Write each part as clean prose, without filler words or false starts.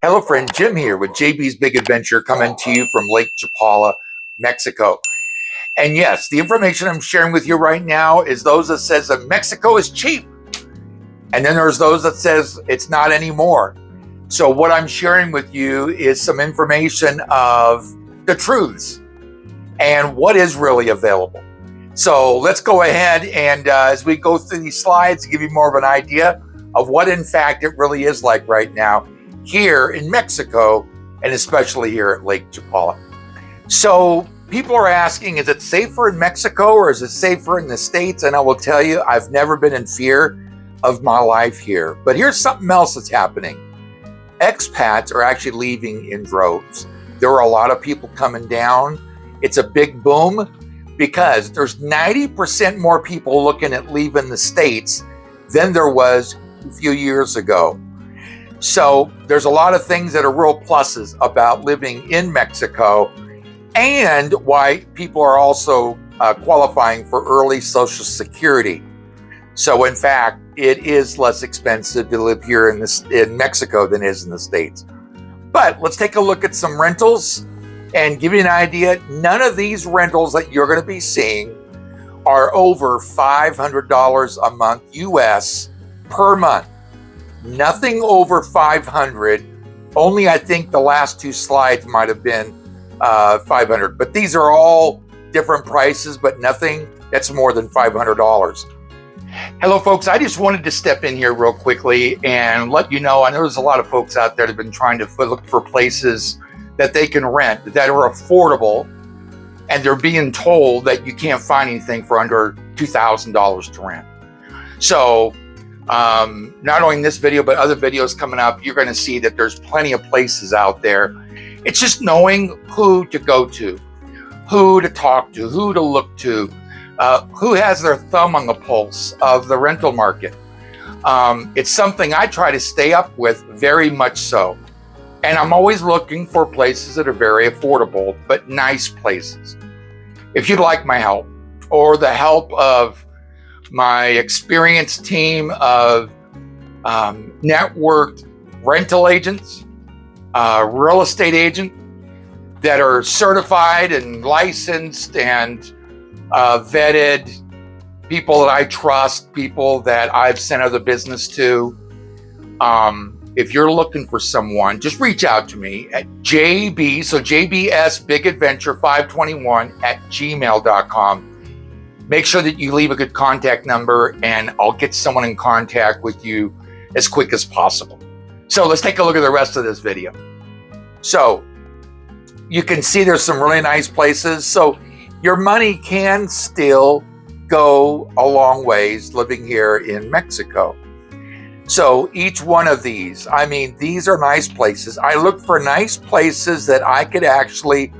Hello friend, Jim here with JB's Big Adventure coming to you from Lake Chapala, Mexico. And yes, the information I'm sharing with you right now is those that says that Mexico is cheap. And then there's those that says it's not anymore. So what I'm sharing with you is some information of the truths and what is really available. So let's go ahead and as we go through these slides, give you more of an idea of what in fact it really is like right now here in Mexico, and especially here at Lake Chapala. So people are asking, is it safer in Mexico or is it safer in the States? And I will tell you, I've never been in fear of my life here. But here's something else that's happening. Expats are actually leaving in droves. There are a lot of people coming down. It's a big boom because there's 90% more people looking at leaving the States than there was a few years ago. So there's a lot of things that are real pluses about living in Mexico and why people are also qualifying for early Social Security. So in fact, it is less expensive to live here in Mexico than it is in the States. But let's take a look at some rentals and give you an idea. None of these rentals that you're going to be seeing are over $500 a month US per month. Nothing over 500. Only I think the last two slides might have been 500. But these are all different prices, but nothing that's more than $500. Hello, folks. I just wanted to step in here real quickly and let you know, I know there's a lot of folks out there that have been trying to look for places that they can rent that are affordable, and they're being told that you can't find anything for under $2,000 to rent. So not only in this video, but other videos coming up, you're going to see that there's plenty of places out there. It's just knowing who to go to, who to talk to, who to look to, who has their thumb on the pulse of the rental market. It's something I try to stay up with very much so. And I'm always looking for places that are very affordable, but nice places. If you'd like my help or the help of my experienced team of networked rental agents, real estate agents that are certified and licensed and vetted, people that I trust, people that I've sent other business to. If you're looking for someone, just reach out to me at JB, so JBsBigAdventure 521 at gmail.com. Make sure that you leave a good contact number and I'll get someone in contact with you as quick as possible. So let's take a look at the rest of this video. So you can see there's some really nice places. So your money can still go a long ways living here in Mexico. So each one of these, I mean, these are nice places. I look for nice places that I could actually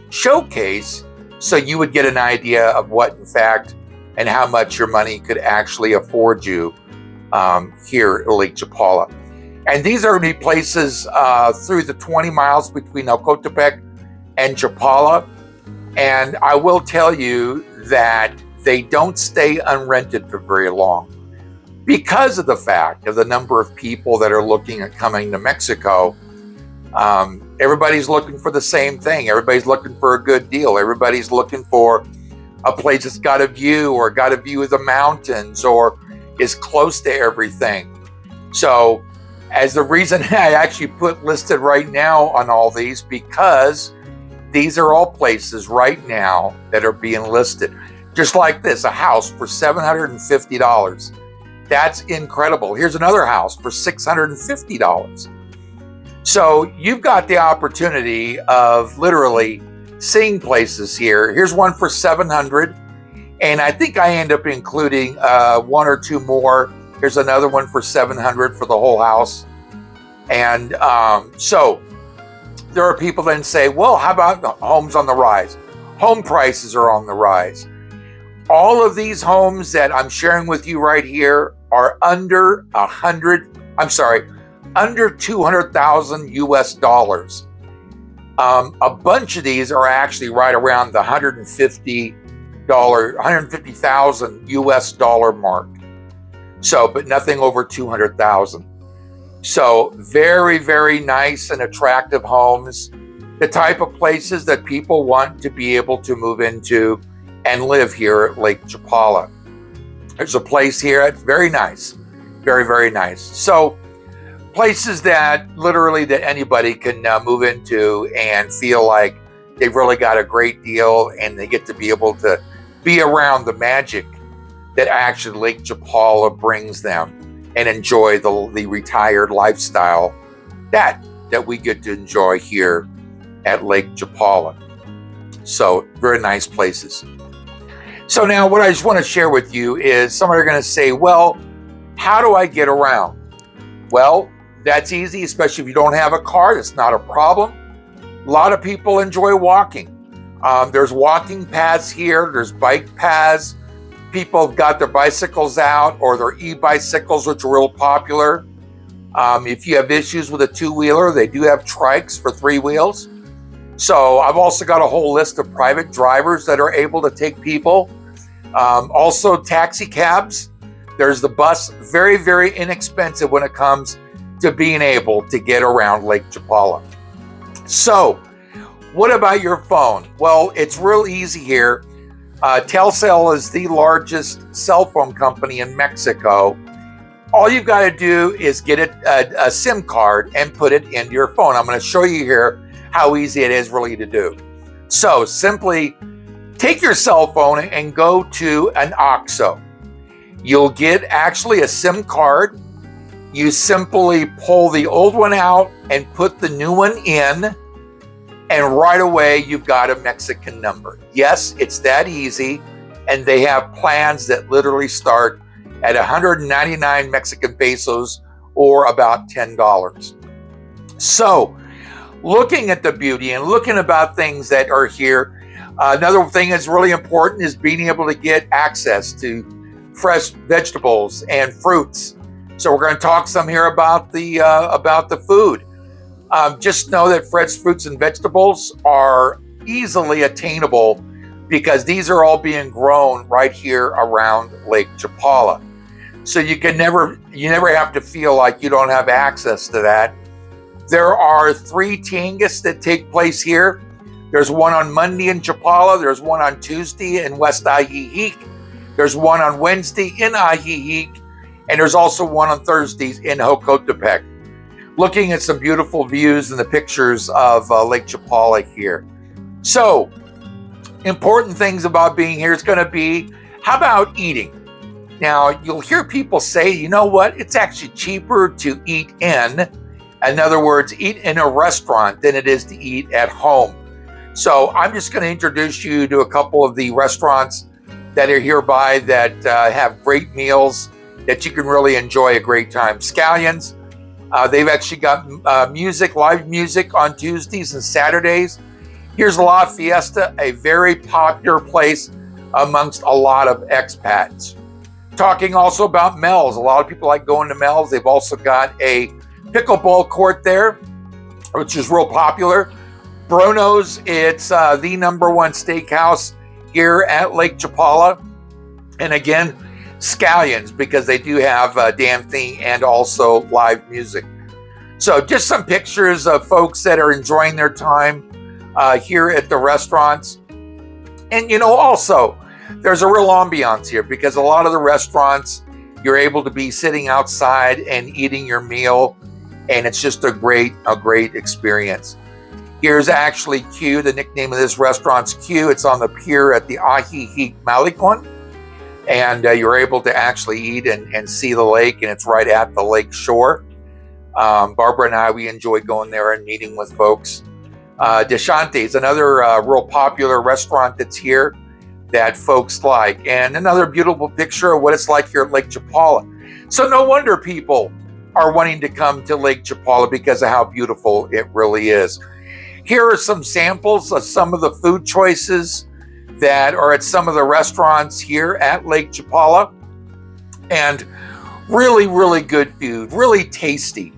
showcase so you would get an idea of what, in fact, and how much your money could actually afford you here at Lake Chapala. And these are going to be places through the 20 miles between Ocotepec and Chapala. And I will tell you that they don't stay unrented for very long because of the fact of the number of people that are looking at coming to Mexico. Everybody's looking for the same thing. Everybody's looking for a good deal. Everybody's looking for a place that's got a view or got a view of the mountains or is close to everything. So as the reason I actually put listed right now on all these, because these are all places right now that are being listed. Just like this, a house for $750. That's incredible. Here's another house for $650. So you've got the opportunity of literally seeing places here. Here's one for $700. And I think I end up including one or two more. Here's another one for $700 for the whole house. And so there are people then say, well, how about the homes on the rise? Home prices are on the rise. All of these homes that I'm sharing with you right here are under under 200,000 US dollars. A bunch of these are actually right around the $150,000 US dollar mark. So, but nothing over 200,000. So very, very nice and attractive homes, the type of places that people want to be able to move into and live here at Lake Chapala. There's a place here, it's very nice, very, very nice. So places that literally that anybody can move into and feel like they've really got a great deal, and they get to be able to be around the magic that actually Lake Chapala brings them and enjoy the retired lifestyle that we get to enjoy here at Lake Chapala. So very nice places. So now what I just want to share with you is, some are going to say, well, how do I get around? Well, that's easy, especially if you don't have a car. That's not a problem. A lot of people enjoy walking. There's walking paths here. There's bike paths. People have got their bicycles out, or their e-bicycles, which are real popular. If you have issues with a two-wheeler, they do have trikes for 3 wheels. So I've also got a whole list of private drivers that are able to take people. Also taxi cabs. There's the bus. Very, very inexpensive when it comes to being able to get around Lake Chapala. So what about your phone? Well, it's real easy here. Telcel is the largest cell phone company in Mexico. All you've got to do is get a SIM card and put it into your phone. I'm going to show you here how easy it is really to do. So simply take your cell phone and go to an OXXO. You'll get actually a SIM card. You simply pull the old one out and put the new one in, and right away you've got a Mexican number. Yes, it's that easy, and they have plans that literally start at 199 Mexican pesos, or about $10. So looking at the beauty and looking about things that are here, another thing that's really important is being able to get access to fresh vegetables and fruits. So we're going to talk some here about the food. Just know that fresh fruits and vegetables are easily attainable, because these are all being grown right here around Lake Chapala. So you never have to feel like you don't have access to that. There are 3 tianguis that take place here. There's one on Monday in Chapala. There's one on Tuesday in West Ajijic. There's one on Wednesday in Ajijic. And there's also one on Thursdays in Jocotepec. Looking at some beautiful views and the pictures of Lake Chapala here. So, important things about being here is going to be, how about eating? Now, you'll hear people say, you know what, it's actually cheaper to eat in other words, eat in a restaurant than it is to eat at home. So I'm just going to introduce you to a couple of the restaurants that are hereby that have great meals that you can really enjoy a great time. Scallions, they've actually got live music on Tuesdays and Saturdays. Here's La Fiesta, a very popular place amongst a lot of expats. Talking also about Mel's. A lot of people like going to Mel's. They've also got a pickleball court there, which is real popular. Bruno's, it's the #1 steakhouse here at Lake Chapala. And again, Scallions, because they do have dancing and also live music. So just some pictures of folks that are enjoying their time here at the restaurants. And also, there's a real ambiance here, because a lot of the restaurants, you're able to be sitting outside and eating your meal, and it's just a great experience. Here's actually Q. The nickname of this restaurant's Q. It's on the pier at the Ajijic Malecon, and you're able to actually eat and see the lake, and it's right at the lake shore. Barbara and I, we enjoy going there and meeting with folks. Deshante is another real popular restaurant that's here that folks like, and another beautiful picture of what it's like here at Lake Chapala. So no wonder people are wanting to come to Lake Chapala, because of how beautiful it really is. Here are some samples of some of the food choices that are at some of the restaurants here at Lake Chapala, and really, really good food, really tasty.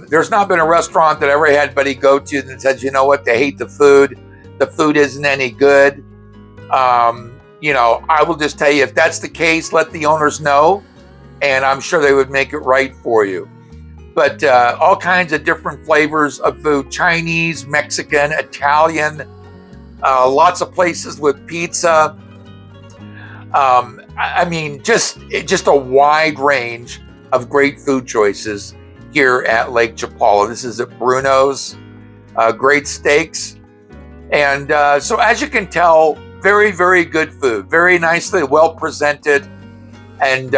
There's not been a restaurant that I ever had anybody go to that says, you know what, they hate the food isn't any good. I will just tell you, if that's the case, let the owners know, and I'm sure they would make it right for you. but all kinds of different flavors of food: Chinese, Mexican, Italian, lots of places with pizza. I mean, just a wide range of great food choices here at Lake Chapala. This is at Bruno's. Great steaks. And so as you can tell, very, very good food, very nicely, well presented. And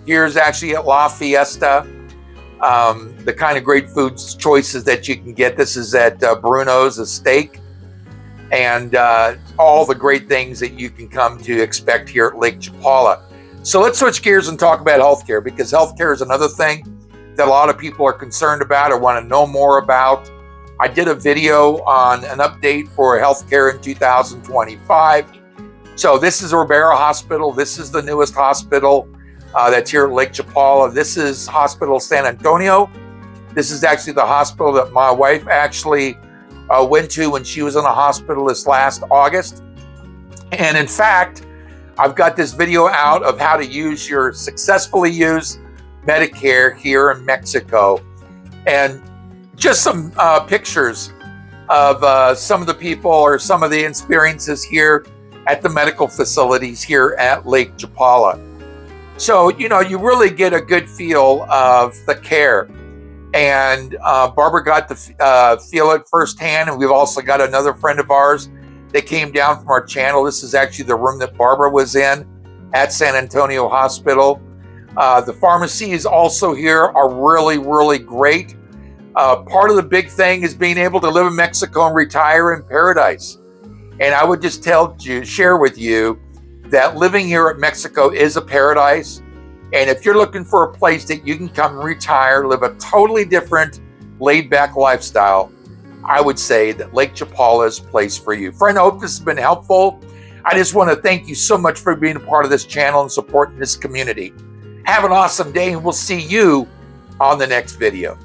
here's actually at La Fiesta, the kind of great food choices that you can get. This is at Bruno's, a steak, and all the great things that you can come to expect here at Lake Chapala. So let's switch gears and talk about healthcare, because healthcare is another thing that a lot of people are concerned about or want to know more about. I did a video on an update for healthcare in 2025. So this is Ribera Hospital. This is the newest hospital that's here at Lake Chapala. This is Hospital San Antonio. This is actually the hospital that my wife actually went to when she was in the hospital this last August. And in fact, I've got this video out of how to successfully use Medicare here in Mexico. And just some pictures of some of the people or some of the experiences here at the medical facilities here at Lake Chapala. So, you really get a good feel of the care. And Barbara got to feel it firsthand. And we've also got another friend of ours that came down from our channel. This is actually the room that Barbara was in at San Antonio Hospital. The pharmacies also here are really, really great. Part of the big thing is being able to live in Mexico and retire in paradise. And I would just share with you that living here at Mexico is a paradise. And if you're looking for a place that you can come retire, live a totally different laid-back lifestyle, I would say that Lake Chapala is a place for you. Friend, I hope this has been helpful. I just want to thank you so much for being a part of this channel and supporting this community. Have an awesome day, and we'll see you on the next video.